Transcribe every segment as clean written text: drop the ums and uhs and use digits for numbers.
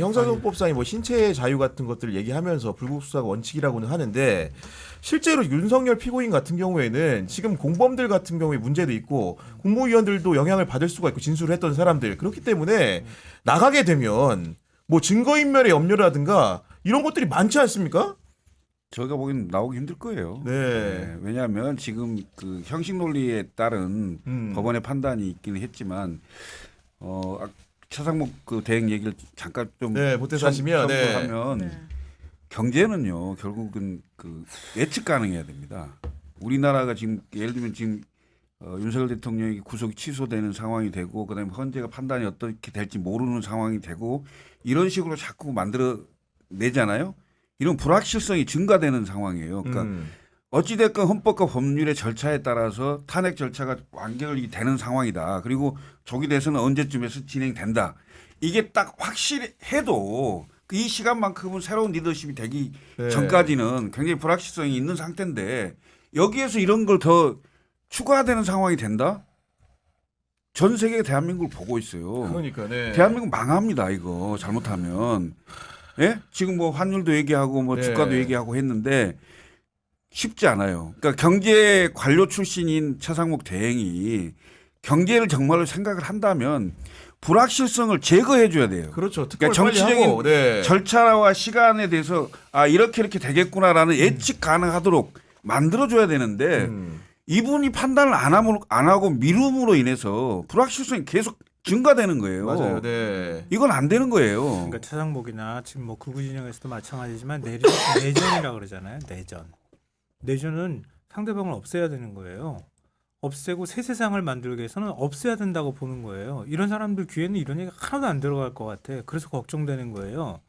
형사소송법상의 뭐 신체의 자유 같은 것들을 얘기하면서 불구속 수사가 원칙이라고는 하는데 실제로 윤석열 피고인 같은 경우에는 지금 공범들 같은 경우에 문제도 있고 국무위원들도 영향을 받을 수가 있고 진술을 했던 사람들 그렇기 때문에 나가게 되면 뭐 증거인멸의 염려라든가 이런 것들이 많지 않습니까? 저희가 보기엔 나오기 힘들 거예요. 네. 왜냐하면 지금 그 형식 논리에 따른 법원의 판단이 있기는 했지만 차상목 그 대행 얘기를 잠깐 좀 보태서 하시면 하면 경제는요 결국은 그 예측 가능해야 됩니다. 우리나라가 지금 예를 들면 지금 윤석열 대통령이 구속이 취소되는 상황이 되고 그다음에 헌재가 판단이 어떻게 될지 모르는 상황이 되고 이런 식으로 자꾸 만들어 내잖아요. 이런 불확실성이 증가되는 상황이에요. 그러니까 어찌됐건 헌법과 법률의 절차에 따라서 탄핵 절차가 완결이 되는 상황이다. 그리고 조기 대선은 언제쯤에서 진행된다. 이게 딱 확실해도 이 시간만큼은 새로운 리더십이 되기 전까지는 굉장히 불확실성이 있는 상태인데 여기에서 이런 걸 더 추가되는 상황이 된다? 전 세계 대한민국을 보고 있어요. 그러니까 대한민국 망합니다. 이거 잘못하면. 예? 지금 뭐 환율도 얘기하고 뭐 주가도 얘기하고 했는데 쉽지 않아요. 그러니까 경제 관료 출신인 차상목 대행이 경제를 정말로 생각을 한다면 불확실성을 제거해 줘야 돼요. 그렇죠. 그러니까 정치적인 절차와 시간에 대해서 이렇게 되겠구나라는 예측 가능하도록 만들어 줘야 되는데 이분이 판단을 안 하고 미룸으로 인해서 불확실성이 계속 증가되는 거예요. 맞아요. 이건 안 되는 거예요. 그러니까 차상목이나 지금 뭐 극우 진영에서도 마찬가지지만 내전이라고 그러잖아요. 내전은 상대방을 없애야 되는 거예요. 없애고 새 세상을 만들기 위해서는 없애야 된다고 보는 거예요. 이런 사람들 귀에는 이런 얘기 하나도 안 들어갈 것 같아. 그래서 걱정되는 거예요.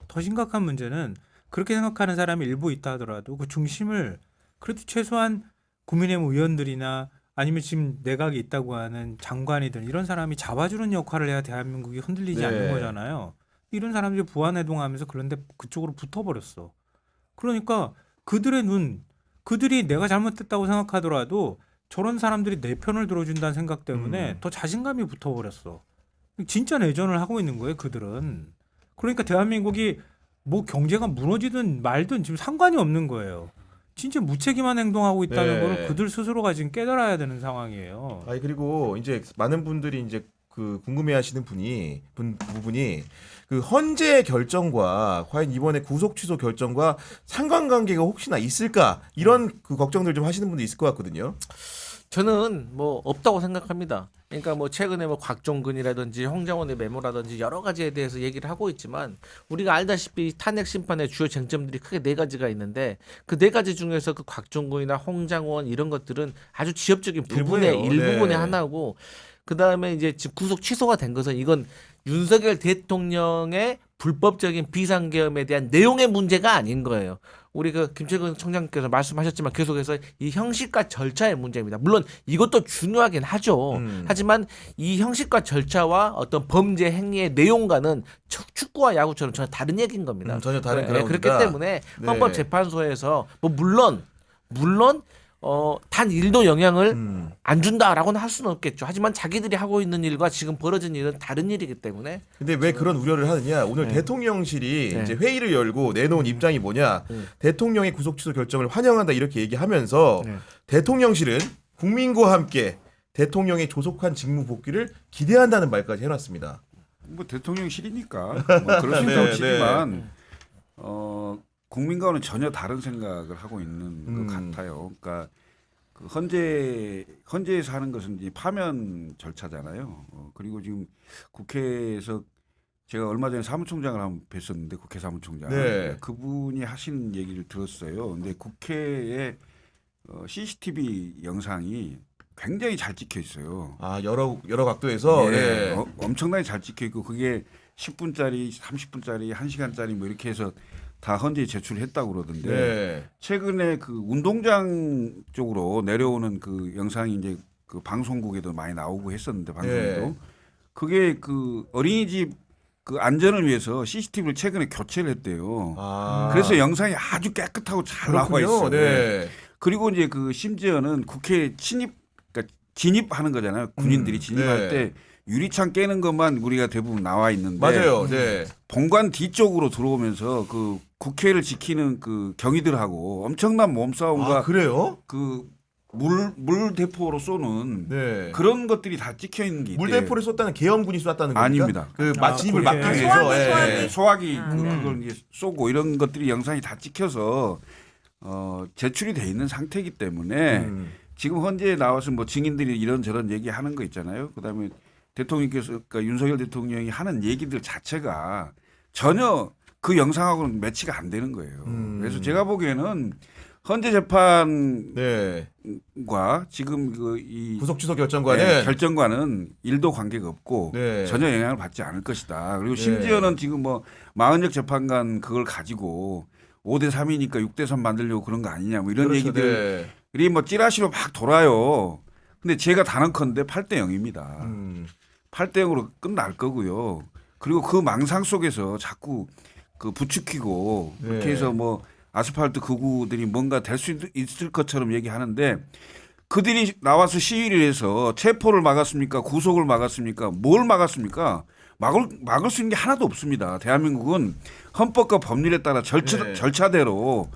더 심각한 문제는 그렇게 생각하는 사람이 일부 있다 하더라도 그 중심을 그래도 최소한 국민의힘 의원들이나 아니면 지금 내각이 있다고 하는 장관이든 이런 사람이 잡아주는 역할을 해야 대한민국이 흔들리지 않는 거잖아요. 이런 사람들이 부안해동하면서 그런데 그쪽으로 붙어버렸어. 그러니까 그들이 내가 잘못했다고 생각하더라도 저런 사람들이 내 편을 들어준다는 생각 때문에 더 자신감이 붙어버렸어. 진짜 내전을 하고 있는 거예요, 그들은. 그러니까 대한민국이 뭐 경제가 무너지든 말든 지금 상관이 없는 거예요. 진짜 무책임한 행동하고 있다는 거를 그들 스스로가 지금 깨달아야 되는 상황이에요. 그리고 이제 많은 분들이 이제 그 궁금해하시는 부분이 그 헌재 결정과 과연 이번에 구속 취소 결정과 상관관계가 혹시나 있을까 이런 그 걱정들 좀 하시는 분도 있을 것 같거든요. 저는 뭐 없다고 생각합니다. 그러니까 뭐 최근에 뭐 곽종근이라든지 홍장원의 메모라든지 여러 가지에 대해서 얘기를 하고 있지만 우리가 알다시피 탄핵 심판의 주요 쟁점들이 크게 네 가지가 있는데 그 네 가지 중에서 그 곽종근이나 홍장원 이런 것들은 아주 지엽적인 부분의 일부분의 하나고 그 다음에 이제 지금 구속 취소가 된 것은 이건 윤석열 대통령의 불법적인 비상계엄에 대한 내용의 문제가 아닌 거예요. 우리 그 김철근 청장께서 말씀하셨지만 계속해서 이 형식과 절차의 문제입니다. 물론 이것도 중요하긴 하죠. 하지만 이 형식과 절차와 어떤 범죄 행위의 내용과는 축구와 야구처럼 전혀 다른 얘기인 겁니다. 전혀 다른 그라운드다. 그렇기 때문에 헌법재판소에서 뭐 물론 단 일도 영향을 안 준다라고는 할 수는 없겠죠. 하지만 자기들이 하고 있는 일과 지금 벌어진 일은 다른 일이기 때문에. 근데 왜 그런 우려를 하느냐? 오늘 대통령실이 이제 회의를 열고 내놓은 입장이 뭐냐? 대통령의 구속 취소 결정을 환영한다 이렇게 얘기하면서 대통령실은 국민과 함께 대통령의 조속한 직무 복귀를 기대한다는 말까지 해놨습니다. 뭐 대통령실이니까 뭐 그럴 수 있지만 국민과는 전혀 다른 생각을 하고 있는 것 같아요. 그러니까 그 헌재에서 하는 것은 이제 파면 절차잖아요. 그리고 지금 국회에서 제가 얼마 전에 사무총장을 한번 뵀었는데 국회 사무총장 그분이 하시는 얘기를 들었어요. 근데 국회에 CCTV 영상이 굉장히 잘 찍혀 있어요. 여러 각도에서 엄청나게 잘 찍혀 있고 그게 10분짜리, 30분짜리, 1시간짜리 뭐 이렇게 해서 다 헌재에 제출했다고 그러던데 최근에 그 운동장 쪽으로 내려오는 그 영상이 이제 그 방송국에도 많이 나오고 했었는데 방송에도 그게 그 어린이집 그 안전을 위해서 CCTV를 최근에 교체를 했대요. 그래서 영상이 아주 깨끗하고 잘 나와 있어요. 그리고 이제 그 심지어는 국회 그러니까 진입하는 거잖아요. 군인들이 진입할 때 유리창 깨는 것만 우리가 대부분 나와 있는데 맞아요. 네. 본관 뒤쪽으로 들어오면서 그 국회를 지키는 그 경위들하고 엄청난 몸싸움과 아, 그래요? 그 물 대포로 쏘는 네. 그런 것들이 다 찍혀 있는 게 있대요. 물대포를 쐈다는 계엄군이 쐈다는 겁니까? 아닙니다. 그 아, 진입을 그게- 막기 위해서. 소화기, 예. 소화기. 소화기 아. 그걸 이제 쏘고 이런 것들이 영상이 다 찍혀서 제출이 돼 있는 상태이기 때문에 음. 지금 현재 나와서 뭐 증인들이 이런저런 얘기하는 거 있잖아요. 그다음에 대통령께서 그러니까 윤석열 대통령이 하는 얘기들 자체가 전혀 그 영상하고는 매치가 안 되는 거예요. 그래서 제가 보기에는 현재 재판과 네. 지금 이 구속 취소 결정과는 결정과는 일도 관계가 없고 네. 전혀 영향을 받지 않을 것이다. 그리고 네. 심지어는 지금 뭐 마흔역 재판관 그걸 가지고 5대 3이니까 6대 3 만들려고 그런 거 아니냐 뭐 이런 그렇죠. 얘기들이 네. 뭐 찌라시로 막 돌아요. 근데 제가 단언컨대 8대 0입니다. 8대 0으로 끝날 거고요. 그리고 그 망상 속에서 자꾸 그 부추기고 그렇게 네. 해서 뭐 아스팔트 극우들이 뭔가 될 수 있을 것처럼 얘기하는데 그들이 나와서 시위를 해서 체포를 막았습니까? 구속을 막았습니까? 뭘 막았습니까? 막을 수 있는 게 하나도 없습니다. 대한민국은 헌법과 법률에 따라 네. 절차대로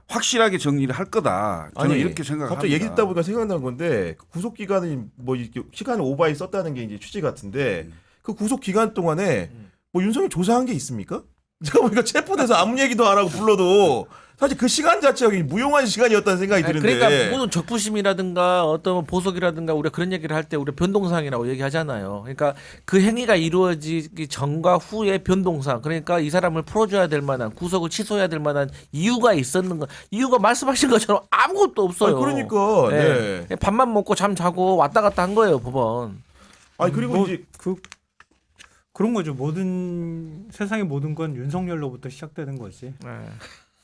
확실하게 정리를 할 거다. 저는 이렇게 생각합니다. 갑자기 얘기 듣다 보니까 생각난 건데 그 구속 기간이 뭐 이렇게 시간을 오바해 썼다는 게 이제 취지 같은데 그 구속 기간 동안에 뭐 윤석열 조사한 게 있습니까? 제가 보니까 체포돼서 아무 얘기도 안 하고 불러도 사실 그 시간 자체가 무용한 시간이었다는 생각이 아니, 드는데. 그러니까 모든 적부심이라든가 어떤 보석이라든가 우리가 그런 얘기를 할 때 우리가 변동사항이라고 얘기하잖아요. 그러니까 그 행위가 이루어지기 전과 후의 변동사항. 그러니까 이 사람을 풀어줘야 될 만한 구속을 취소해야 될 만한 이유가 있었는 거. 이유가 말씀하신 것처럼 아무것도 없어요. 아니, 그러니까. 네. 네. 밥만 먹고 잠 자고 왔다 갔다 한 거예요 법원. 아니 그리고 뭐 이제 그런 거죠. 모든 세상의 모든 건 윤석열로부터 시작되는 거지. 네.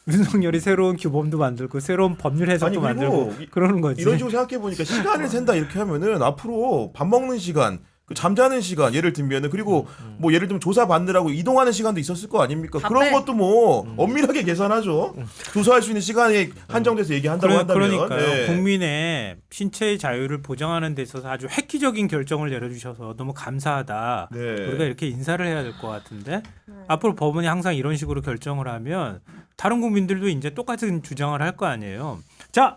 윤석열이 새로운 규범도 만들고 새로운 법률 해석도 아니, 그리고 만들고 그러는 거지. 이런 식으로 생각해 보니까 시간을 센다 이렇게 하면은 앞으로 밥 먹는 시간, 그 잠자는 시간 예를 들면은 그리고 뭐 예를 들면 조사 받느라고 이동하는 시간도 있었을 거 아닙니까? 다 그런 빼. 것도 뭐 엄밀하게 계산하죠. 조사할 수 있는 시간이 한정돼서 얘기한다고 한다면. 그러니까요. 네. 국민의 신체의 자유를 보장하는 데 있어서 아주 획기적인 결정을 내려주셔서 너무 감사하다. 네. 우리가 이렇게 인사를 해야 될 것 같은데 앞으로 법원이 항상 이런 식으로 결정을 하면 다른 국민들도 이제 똑같은 주장을 할 거 아니에요. 자,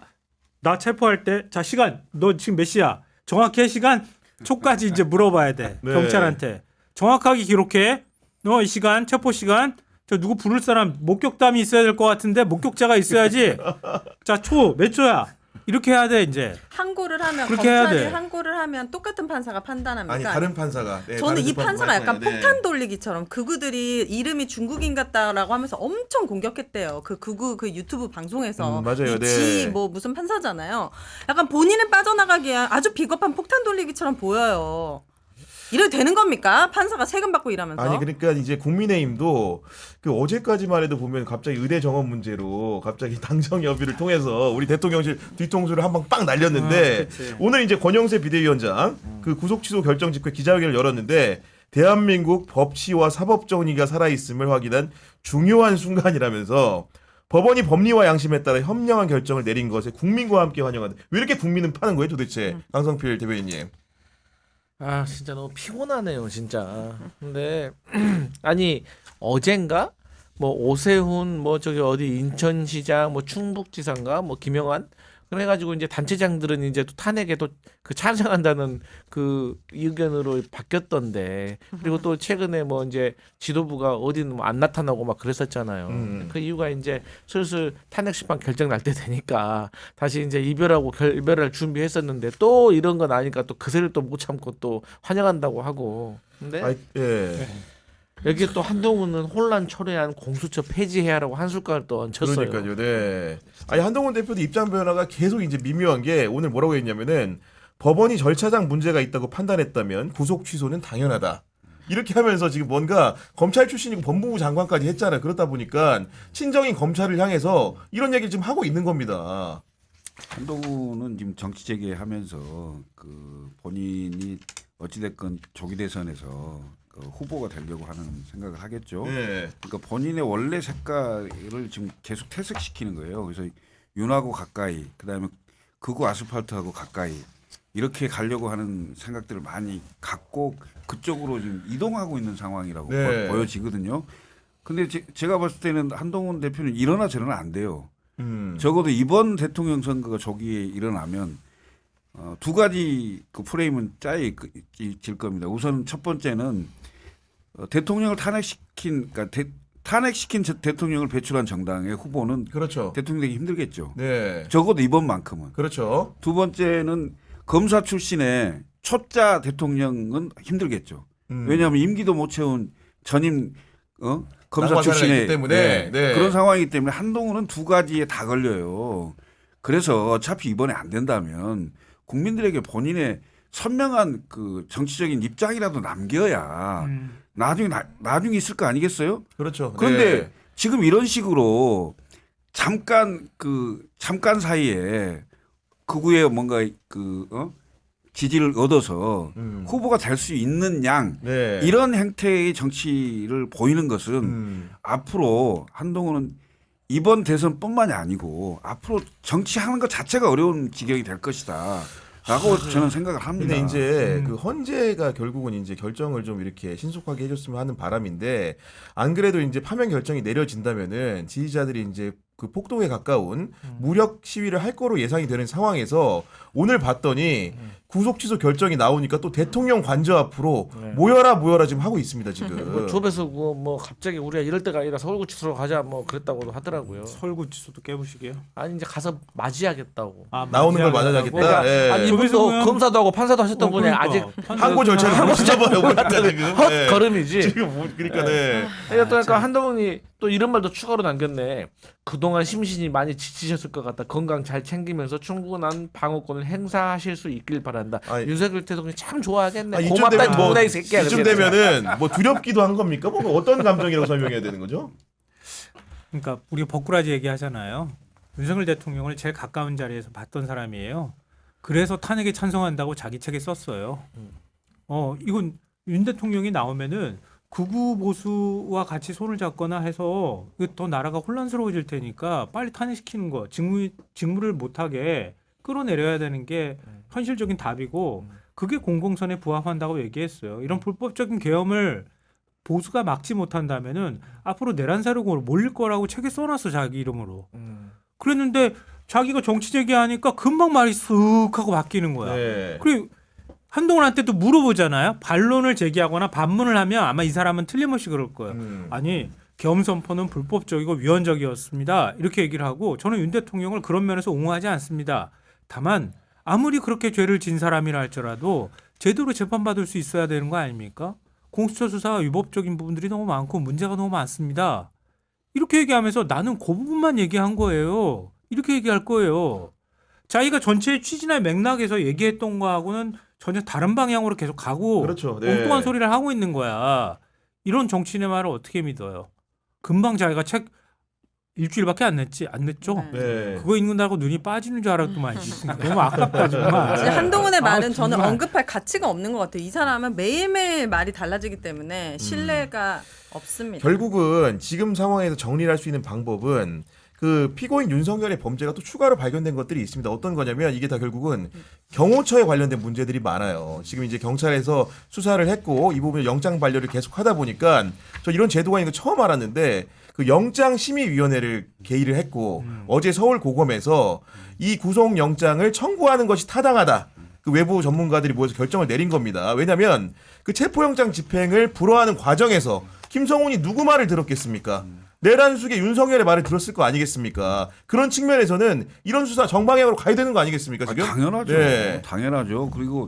나 체포할 때, 자 시간, 너 지금 몇 시야? 정확해 시간? 초까지 이제 물어봐야 돼. 네. 경찰한테 정확하게 기록해. 너 이 시간, 체포 시간. 저 누구 부를 사람 목격담이 있어야 될 것 같은데 목격자가 있어야지. 자, 초 몇 초야? 이렇게 해야 돼 이제. 항고를 하면 그렇게 해야 검찰이 돼. 항고를 하면 똑같은 판사가 판단합니까? 아니 다른 판사가. 네, 저는 다른 이 판사가 약간 네. 폭탄 돌리기처럼 극우들이 이름이 중국인 같다라고 하면서 엄청 공격했대요. 그 극우 그 유튜브 방송에서 맞아요. 이지 네. 뭐 무슨 판사잖아요. 약간 본인은 빠져나가기에 아주 비겁한 폭탄 돌리기처럼 보여요. 이래 되는 겁니까? 판사가 세금 받고 일하면서. 아니 그러니까 이제 국민의힘도 그 어제까지만 해도 보면 갑자기 의대 정원 문제로 갑자기 당정 협의를 통해서 우리 대통령실 뒤통수를 한 방 빵 날렸는데 그치. 오늘 이제 권영세 비대위원장 그 구속 취소 결정 직후에 기자회견을 열었는데 대한민국 법치와 사법 정의가 살아 있음을 확인한 중요한 순간이라면서 법원이 법리와 양심에 따라 현명한 결정을 내린 것에 국민과 함께 환영한다. 왜 이렇게 국민은 파는 거예요, 도대체? 강성필 대변인님. 아 진짜 너무 피곤하네요 진짜. 근데 아니 어젠가 뭐 오세훈 뭐 저기 어디 인천시장 뭐 충북지사인가 뭐 김영환 그래가지고 이제 단체장들은 이제 또 탄핵에 또 그 찬성한다는 그 의견으로 바뀌었던데 그리고 또 최근에 뭐 이제 지도부가 어디는 뭐 안 나타나고 막 그랬었잖아요. 그 이유가 이제 슬슬 탄핵 심판 결정 날 때 되니까 다시 이제 이별할 준비했었는데 또 이런 건 아니까 또 그새를 또 못 참고 또 환영한다고 하고 근데 아, 예. 여기에 또 한동훈은 혼란 초래한 공수처 폐지해야라고 한술까지 또 얹혔어요. 그러니까요. 네. 아니 한동훈 대표도 입장 변화가 계속 이제 미묘한 게 오늘 뭐라고 했냐면은 법원이 절차상 문제가 있다고 판단했다면 구속 취소는 당연하다. 이렇게 하면서 지금 뭔가 검찰 출신이고 법무부 장관까지 했잖아요. 그렇다 보니까 친정인 검찰을 향해서 이런 얘기를 지금 하고 있는 겁니다. 한동훈은 지금 정치 재개하면서 그 본인이 어찌됐건 조기 대선에서 그 후보가 되려고 하는 생각을 하겠죠. 네. 그러니까 본인의 원래 색깔을 지금 계속 퇴색시키는 거예요. 그래서 윤하고 가까이, 그다음에 극우 아스팔트하고 가까이 이렇게 가려고 하는 생각들을 많이 갖고 그쪽으로 지금 이동하고 있는 상황이라고 네. 보여지거든요. 근데 제가 봤을 때는 한동훈 대표는 이러나 저러나 안 돼요. 음. 적어도 이번 대통령 선거가 조기에 일어나면 두 가지 그 프레임은 짜여질 겁니다. 우선 첫 번째는 대통령을 탄핵시킨 대통령을 배출한 정당의 후보는 그렇죠. 대통령 되기 힘들겠죠. 네. 적어도 이번만큼은. 그렇죠. 두 번째는 검사 출신의 초짜 대통령은 힘들겠죠. 왜냐하면 임기도 못 채운 전임 검사 낙마사례가 출신의 있기 때문에. 네. 그런 상황이기 때문에 한동훈은 두 가지에 다 걸려요. 그래서 어차피 이번에 안 된다면 국민들에게 본인의 선명한 그 정치적인 입장이라도 남겨야 나중에 있을 거 아니겠어요? 그렇죠. 그런데 네. 지금 이런 식으로 잠깐 사이에 극우의 뭔가 지지를 얻어서 후보가 될 수 있는 양 네. 이런 행태의 정치를 보이는 것은 앞으로 한동훈은 이번 대선뿐만이 아니고 앞으로 정치하는 것 자체가 어려운 지경이 될 것이다. 라고 저는 생각을 합니다. 근데 이제 그 헌재가 결국은 이제 결정을 좀 이렇게 신속하게 해줬으면 하는 바람인데 안 그래도 이제 파면 결정이 내려진다면은 지지자들이 이제 그 폭동에 가까운 무력 시위를 할 거로 예상이 되는 상황에서 오늘 봤더니 구속 취소 결정이 나오니까 또 대통령 관저 앞으로 모여라 지금 하고 있습니다 지금. 좁에서 뭐 갑자기 우리가 이럴 때가 아니라 서울구치소로 가자 뭐 그랬다고도 하더라고요. 서울구치소도 깨부시게요? 아니 이제 가서 맞이하겠다고. 나오는 걸 맞아야겠다. 그러니까 예. 아니 이분도 저기서 그냥- 검사도 하고 판사도 하셨던 분이 그러니까. 아직 항고 절차를 못 잡아요. 그러니까 지금. 헛 네. 걸음이지. 지금 뭐 그러니까 네. 그러니까 한동훈이 또 이런 말도 추가로 남겼네. 그동안 심신이 많이 지치셨을 것 같다. 건강 잘 챙기면서 충분한 방어권을 행사하실 수 있길 바란다. 아니, 윤석열 대통령이 참 좋아하겠네. 이쯤 고맙다 되면 뭐 동훈아 이 새끼야. 이쯤 그렇게 되면은 뭐 두렵기도 한 겁니까? 뭐 어떤 감정이라고 설명해야 되는 거죠? 그러니까 우리가 버꾸라지 얘기하잖아요. 윤석열 대통령을 제일 가까운 자리에서 봤던 사람이에요. 그래서 탄핵에 찬성한다고 자기 책에 썼어요. 이건 윤 대통령이 나오면은 극우 보수와 같이 손을 잡거나 해서 더 나라가 혼란스러워질 테니까 빨리 탄핵시키는 거, 직무를 못하게 끌어내려야 되는 게 현실적인 답이고 그게 공공선에 부합한다고 얘기했어요. 이런 불법적인 계엄을 보수가 막지 못한다면은 앞으로 내란사령으로 몰릴 거라고 책에 써놨어 자기 이름으로. 그랬는데 자기가 정치 제기하니까 금방 말이 쓱 하고 바뀌는 거야. 네. 그리고 한동훈한테도 물어보잖아요. 반론을 제기하거나 반문을 하면 아마 이 사람은 틀림없이 그럴 거예요. 아니 계엄 선포는 불법적이고 위헌적이었습니다. 이렇게 얘기를 하고 저는 윤 대통령을 그런 면에서 옹호하지 않습니다. 다만 아무리 그렇게 죄를 진 사람이라 할지라도 제대로 재판받을 수 있어야 되는 거 아닙니까? 공수처 수사가 위법적인 부분들이 너무 많고 문제가 너무 많습니다. 이렇게 얘기하면서 나는 그 부분만 얘기한 거예요. 이렇게 얘기할 거예요. 자기가 전체의 취지나 맥락에서 얘기했던 거하고는 전혀 다른 방향으로 계속 가고 그렇죠. 네. 엉뚱한 소리를 하고 있는 거야. 이런 정치인의 말을 어떻게 믿어요? 금방 자기가 책 일주일밖에 안 냈죠? 네. 그거 읽는다고 눈이 빠지는 줄 알았더만. 너무 아깝다 정말. 진짜 한동훈의 말은 저는 정말. 언급할 가치가 없는 것 같아요. 이 사람은 매일매일 말이 달라지기 때문에 신뢰가 없습니다. 결국은 지금 상황에서 정리를 할 수 있는 방법은 그 피고인 윤석열의 범죄가 또 추가로 발견된 것들이 있습니다. 어떤 거냐면 이게 다 결국은 경호처에 관련된 문제들이 많아요. 지금 이제 경찰에서 수사를 했고 이 부분에 영장 반려를 계속 하다 보니까 저 이런 제도가 있는 거 처음 알았는데 그 영장심의위원회를 개의를 했고 어제 서울고검에서 이 구속영장을 청구하는 것이 타당하다. 그 외부 전문가들이 모여서 결정을 내린 겁니다. 왜냐하면 그 체포영장 집행을 불허하는 과정에서 김성훈이 누구 말을 들었겠습니까? 내란숙의 윤석열의 말을 들었을 거 아니겠습니까? 그런 측면에서는 이런 수사 정방향으로 가야 되는 거 아니겠습니까? 지금? 당연하죠. 네. 당연하죠. 그리고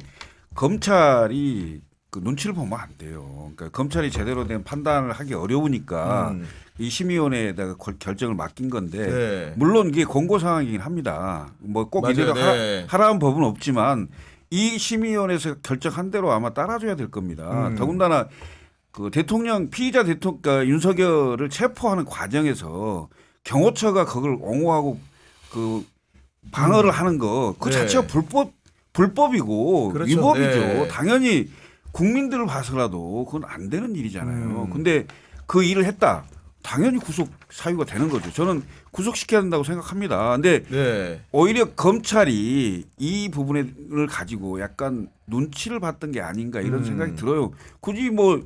검찰이 그 눈치를 보면 안 돼요. 그러니까 검찰이 제대로 된 판단을 하기 어려우니까 이 심의위원회에다가 결정을 맡긴 건데 네. 물론 이게 공고 상황이긴 합니다. 뭐 꼭 맞아요. 이대로 네. 하라는 법은 없지만 이 심의위원회에서 결정한 대로 아마 따라줘야 될 겁니다. 더군다나 그 대통령 피의자 그러니까 윤석열을 체포하는 과정에서 경호처가 그걸 옹호하고 그 방어를 하는 거 그 네. 자체가 불법이고 그렇죠. 위법이죠. 네. 당연히 국민들을 봐서라도 그건 안 되는 일이잖아요. 근데 그 일을 했다. 당연히 구속 사유가 되는 거죠. 저는 구속시켜야 된다고 생각합니다. 근데 네. 오히려 검찰이 이 부분을 가지고 약간 눈치를 봤던 게 아닌가 이런 생각이 들어요. 굳이 뭐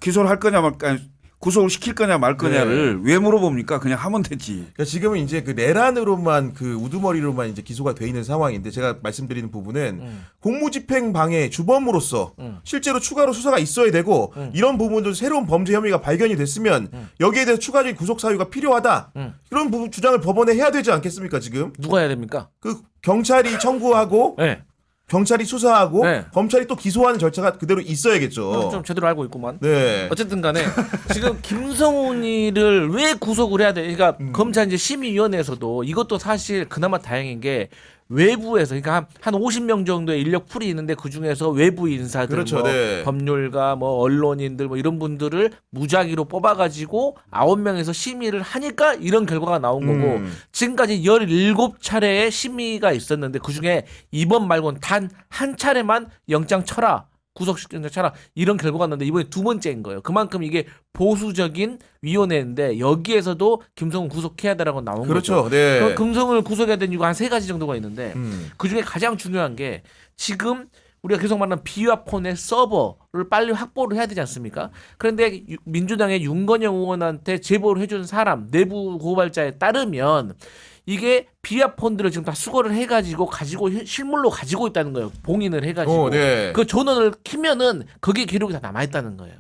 기소를 할 거냐 말까, 구속을 시킬 거냐 말 거냐를 왜 물어봅니까? 그냥 하면 되지. 그러니까 지금은 이제 그 내란으로만 그 우두머리로만 이제 기소가 돼 있는 상황인데 제가 말씀드리는 부분은 공무집행 방해 주범으로서 실제로 추가로 수사가 있어야 되고 이런 부분도 새로운 범죄 혐의가 발견이 됐으면 여기에 대해서 추가적인 구속 사유가 필요하다. 그런 부분 주장을 법원에 해야 되지 않겠습니까 지금? 누가 해야 됩니까? 그 경찰이 청구하고 네. 경찰이 수사하고 네. 검찰이 또 기소하는 절차가 그대로 있어야겠죠. 좀 제대로 알고 있구만. 네. 어쨌든 간에 지금 김성훈이를 왜 구속을 해야 돼? 그러니까 검찰 이제 심의위원회에서도 이것도 사실 그나마 다행인 게 외부에서 그러니까 한 50명 정도의 인력 풀이 있는데 그 중에서 외부 인사들, 그렇죠, 뭐 네. 법률가, 뭐 언론인들, 뭐 이런 분들을 무작위로 뽑아가지고 9명에서 심의를 하니까 이런 결과가 나온 거고 지금까지 17차례의 심의가 있었는데 그 중에 이번 말고는 단 한 차례만 영장 쳐라. 구속시키는 차라 이런 결과가 났는데 이번에 두 번째인 거예요. 그만큼 이게 보수적인 위원회인데 여기에서도 김성훈 구속해야 되라고 나온 그렇죠. 거죠. 네. 김성훈을 구속해야 되는 이유가 한 3가지 정도가 있는데 그중에 가장 중요한 게 지금 우리가 계속 말하는 비화폰의 서버를 빨리 확보를 해야 되지 않습니까? 그런데 민주당의 윤건영 의원한테 제보를 해준 사람 내부 고발자에 따르면 이게 비화폰들을 지금 다 수거를 해가지고 실물로 가지고 있다는 거예요. 봉인을 해가지고 네. 그 전원을 키면은 거기에 기록이 다 남아있다는 거예요.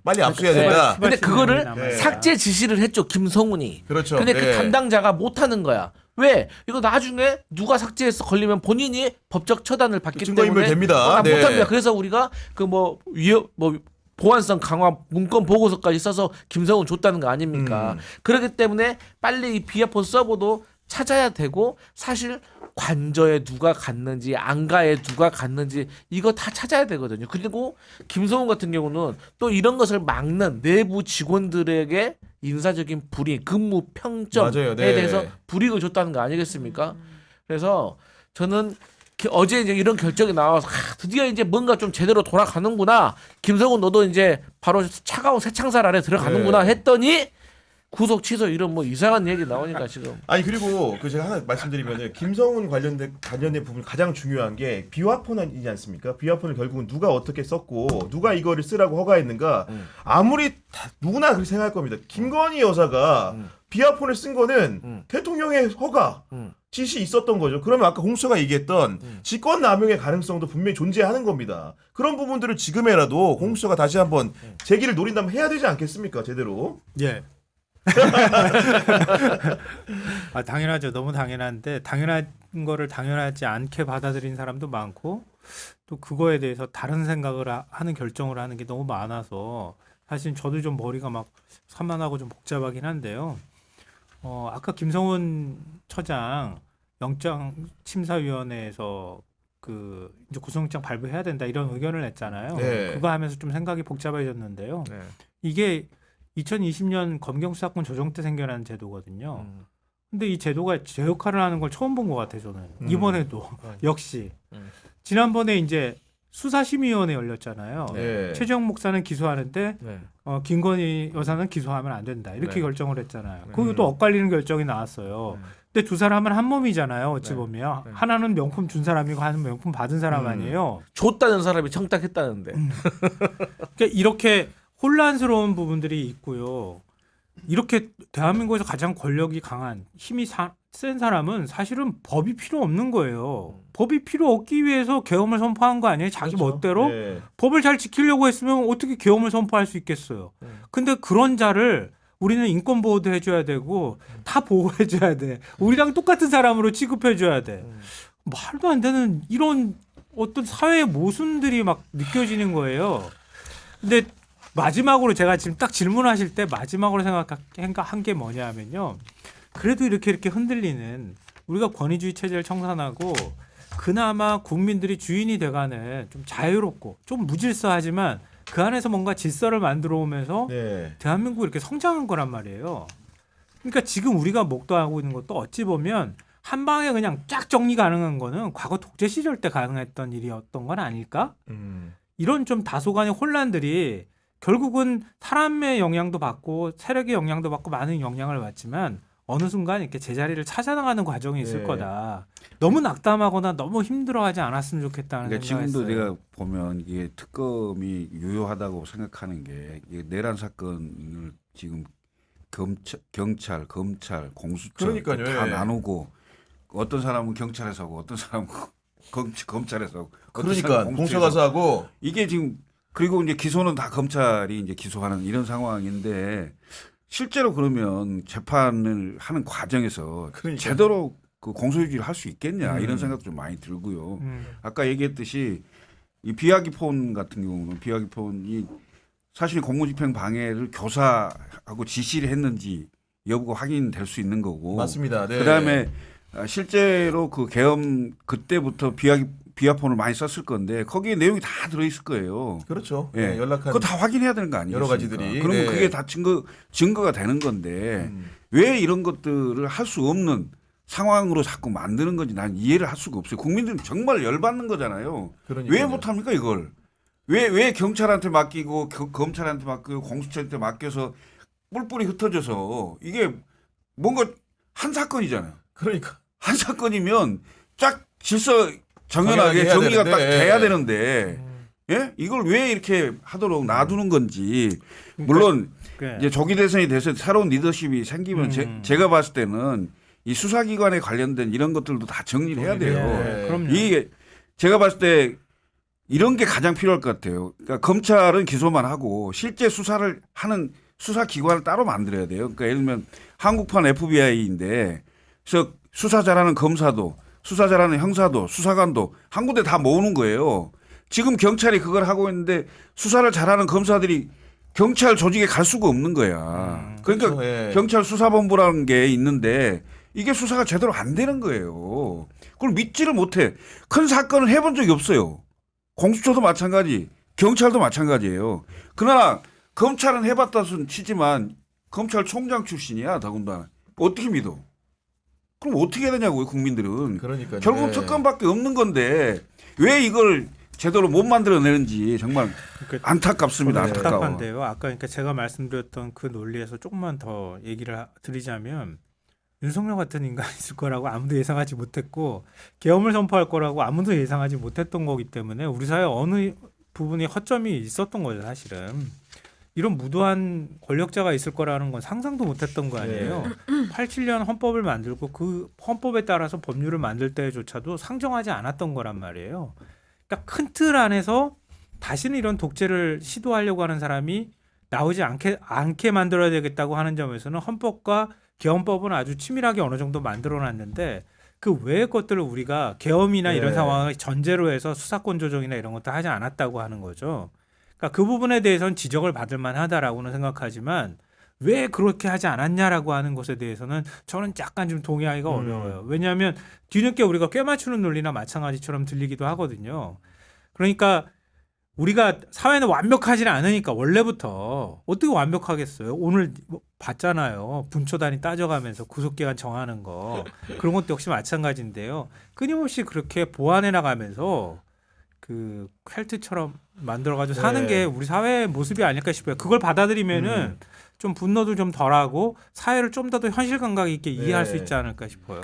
빨리 압수해야 네. 된다. 근데 그거를 네. 삭제 지시를 했죠 김성훈이. 그렇죠. 근데 네. 그 담당자가 못하는 거야. 왜? 이거 나중에 누가 삭제해서 걸리면 본인이 법적 처단을 받기 증거인멸 때문에 됩니다. 네. 못합니다. 그래서 우리가 그 보안성 강화 문건 보고서까지 써서 김성훈 줬다는 거 아닙니까? 그렇기 때문에 빨리 이 비화폰 서버도 찾아야 되고 사실 관저에 누가 갔는지 안가에 누가 갔는지 이거 다 찾아야 되거든요. 그리고 김성훈 같은 경우는 또 이런 것을 막는 내부 직원들에게 인사적인 불이익, 근무 평점에 맞아요. 네. 대해서 불이익을 줬다는 거 아니겠습니까? 그래서 저는 어제 이제 이런 결정이 나와서 드디어 이제 뭔가 좀 제대로 돌아가는구나. 김성훈 너도 이제 바로 차가운 새창살 아래 들어가는구나 했더니 구속 취소 이런 뭐 이상한 얘기 나오니까 지금. 아니 그리고 그 제가 하나 말씀드리면은 김성훈 관련된 부분 가장 중요한 게 비화폰이지 않습니까? 비화폰을 결국은 누가 어떻게 썼고 누가 이거를 쓰라고 허가했는가? 아무리 누구나 그렇게 생각할 겁니다. 김건희 여사가 비화폰을 쓴 거는 대통령의 허가. 지시 있었던 거죠. 그러면 아까 홍수가 얘기했던 직권남용의 가능성도 분명히 존재하는 겁니다. 그런 부분들을 지금에라도 홍수가 다시 한번 제기를 노린다면 해야 되지 않겠습니까? 제대로. 예. 당연하죠. 너무 당연한데 당연한 거를 당연하지 않게 받아들인 사람도 많고 또 그거에 대해서 다른 생각을 하는 결정을 하는 게 너무 많아서 사실 저도 좀 머리가 막 산만하고 좀 복잡하긴 한데요. 아까 김성훈 처장 영장심사위원회에서 그 이제 구속영장 발부해야 된다 이런 의견을 냈잖아요. 네. 그거 하면서 좀 생각이 복잡해졌는데요. 네. 이게 2020년 검경수사권 조정 때 생겨난 제도거든요. 근데 이 제도가 제 역할을 하는 걸 처음 본 것 같아요, 저는. 이번에도 역시. 지난번에 이제 수사심의위원회 열렸잖아요. 네. 최재형 목사는 기소하는데 네. 김건희 여사는 기소하면 안 된다. 이렇게 네. 결정을 했잖아요. 그것도 엇갈리는 결정이 나왔어요. 근데 두 사람은 한 몸이잖아요. 어찌 네. 보면. 네. 하나는 명품 준 사람이고 하나는 명품 받은 사람 아니에요. 줬다는 사람이 청탁했다는데. 그러니까 이렇게 혼란스러운 부분들이 있고요. 이렇게 대한민국에서 가장 권력이 강한 힘이 센 사람은 사실은 법이 필요 없는 거예요. 법이 필요 없기 위해서 계엄을 선포한 거 아니에요? 자기 그렇죠. 멋대로 네. 법을 잘 지키려고 했으면 어떻게 계엄을 선포할 수 있겠어요. 근데 그런 자를 우리는 인권 보호도 해줘야 되고 다 보호해줘야 돼. 우리랑 똑같은 사람으로 취급해줘야 돼. 말도 안 되는 이런 어떤 사회의 모순들이 막 느껴지는 거예요. 근데 마지막으로 제가 지금 딱 질문하실 때 마지막으로 생각한 게 뭐냐면요. 그래도 이렇게 흔들리는 우리가 권위주의 체제를 청산하고 그나마 국민들이 주인이 돼가는 좀 자유롭고 좀 무질서하지만 그 안에서 뭔가 질서를 만들어 오면서 네. 대한민국이 이렇게 성장한 거란 말이에요. 그러니까 지금 우리가 목도하고 있는 것도 어찌 보면 한 방에 그냥 쫙 정리 가능한 거는 과거 독재 시절 때 가능했던 일이었던 건 아닐까? 이런 좀 다소간의 혼란들이 결국은 사람의 영향도 받고 세력의 영향도 받고 많은 영향을 받지만 어느 순간 이렇게 제자리를 찾아나가는 과정이 있을 네. 거다. 너무 낙담하거나 너무 힘들어하지 않았으면 좋겠다는 그러니까 생각을 지금도 했어요. 내가 보면 이게 특검이 유효하다고 생각하는 게 이게 내란 사건을 지금 경찰, 검찰, 공수처 그러니까요. 다 예. 나누고 어떤 사람은 경찰에서 하고 어떤 사람은 검찰에서 하고 어떤 그러니까 사람은 공처 공수처에서 가서 하고 이게 지금 그리고 이제 기소는 다 검찰이 이제 기소하는 이런 상황인데 실제로 그러면 재판을 하는 과정에서 그러니까요. 제대로 그 공소유지를 할 수 있겠냐 이런 음. 생각도 좀 많이 들고요. 음. 아까 얘기했듯이 이 비하기폰 같은 경우는 비하기폰이 사실 공무집행 방해를 교사하고 지시를 했는지 여부가 확인될 수 있는 거고. 맞습니다. 네. 그다음에 실제로 그 계엄 그때부터 비하폰을 많이 썼을 건데 거기에 내용이 다 들어있을 거예요. 그렇죠. 예. 네, 연락한 그거 다 확인해야 되는 거 아니에요? 여러 가지들이. 그러면 네. 그게 다 증거가 되는 건데 음. 왜 이런 것들을 할 수 없는 상황으로 자꾸 만드는 건지 난 이해를 할 수가 없어요. 국민들은 정말 열받는 거잖아요. 그러니까요. 왜 못합니까 이걸? 왜 경찰한테 맡기고 검찰한테 맡기고 공수처한테 맡겨서 뿔뿔이 흩어져서 이게 뭔가 한 사건이잖아요. 그러니까 한 사건이면 쫙 질서 정연하게 당연하게 해야 정리가 딱 되는데. 돼야 되는데 음. 예? 이걸 왜 이렇게 하도록 놔두는 건지 그러니까 물론 그래. 이제 조기 대선이 돼서 새로운 리더십이 생기면 제가 봤을 때는 이 수사기관에 관련된 이런 것들도 다 정리를 해야 돼요. 네. 그럼요. 이게 제가 봤을 때 이런 게 가장 필요할 것 같아요. 그러니까 검찰은 기소만 하고 실제 수사를 하는 수사기관을 따로 만들어야 돼요. 그러니까 예를 들면 한국판 FBI인데 그래서 수사 잘하는 검사도 수사 잘하는 형사도 수사관도 한 군데 다 모으는 거예요. 지금 경찰이 그걸 하고 있는데 수사를 잘하는 검사들이 경찰 조직에 갈 수가 없는 거야. 그러니까 그렇죠. 예. 경찰 수사본부라는 게 있는데 이게 수사가 제대로 안 되는 거예요. 그걸 믿지를 못해. 큰 사건을 해본 적이 없어요. 공수처도 마찬가지, 경찰도 마찬가지예요. 그러나 검찰은 해봤다 손 치지만 검찰총장 출신이야 더군다나. 어떻게 믿어? 그럼 어떻게 해야 되냐고요 국민들은. 그러니까요. 결국 네. 특검밖에 없는 건데 왜 이걸 제대로 못 만들어내는지 정말 그러니까 안타깝습니다. 네. 안타까워. 답답한데요. 아까 그러니까 제가 말씀드렸던 그 논리에서 조금만 더 얘기를 드리자면 윤석열 같은 인간이 있을 거라고 아무도 예상하지 못했고 계엄을 선포할 거라고 아무도 예상하지 못했던 거기 때문에 우리 사회 어느 부분이 허점이 있었던 거죠 사실은. 이런 무도한 권력자가 있을 거라는 건 상상도 못했던 거 아니에요. 87년 헌법을 만들고 그 헌법에 따라서 법률을 만들 때조차도 상정하지 않았던 거란 말이에요. 그러니까 큰 틀 안에서 다시는 이런 독재를 시도하려고 하는 사람이 나오지 않게 만들어야 되겠다고 하는 점에서는 헌법과 계엄법은 아주 치밀하게 어느 정도 만들어놨는데 그 외의 것들을 우리가 계엄이나 네. 이런 상황을 전제로 해서 수사권 조정이나 이런 것도 하지 않았다고 하는 거죠. 그러니까 그 부분에 대해서는 지적을 받을 만하다라고는 생각하지만 왜 그렇게 하지 않았냐라고 하는 것에 대해서는 저는 약간 좀 동의하기가 어려워요. 왜냐하면 뒤늦게 우리가 꿰맞추는 논리나 마찬가지처럼 들리기도 하거든요. 그러니까 우리가 사회는 완벽하지는 않으니까 원래부터 어떻게 완벽하겠어요? 오늘 뭐 봤잖아요. 분초 단위 따져가면서 구속기간 정하는 거 그런 것도 역시 마찬가지인데요. 끊임없이 그렇게 보완해 나가면서 그 퀼트처럼 만들어가지고 사는 네. 게 우리 사회의 모습이 아닐까 싶어요. 그걸 받아들이면은 좀 분노도 좀 덜하고 사회를 좀 더 현실 감각 있게 이해할 수 네. 있지 않을까 싶어요.